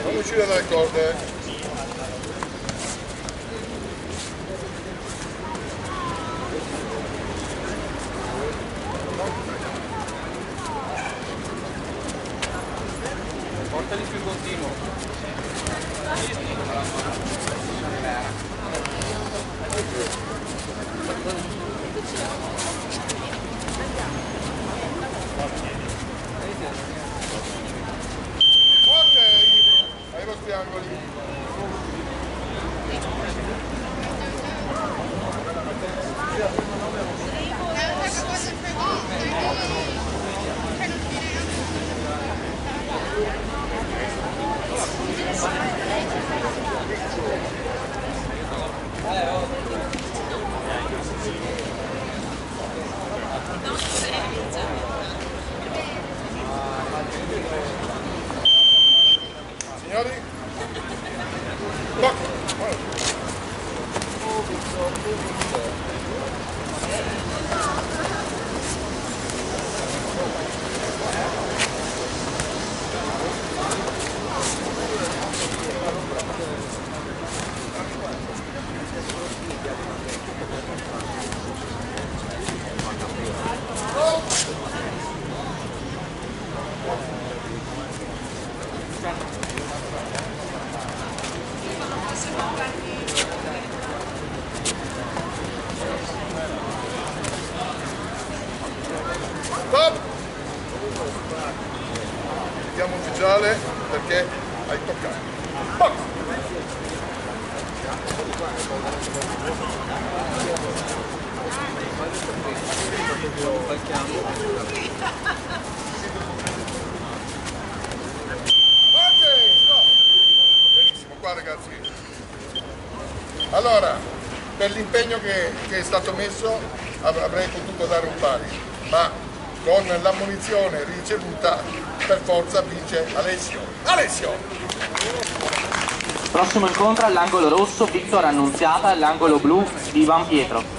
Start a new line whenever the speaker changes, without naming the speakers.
Non uscire dalle corde.
Portali più continuo.
Ok, ai vostri angoli. Signori? Tocca! Stop! Mettiamo ufficiale perché hai toccato. Box! Ok, stop! Benissimo, qua ragazzi. Allora, per l'impegno che è stato messo avrei potuto dare un pari, ma con l'ammonizione ricevuta per forza vince Alessio. Alessio!
Prossimo incontro all'angolo rosso Victor Annunziata, all'angolo blu Ivan Pietro.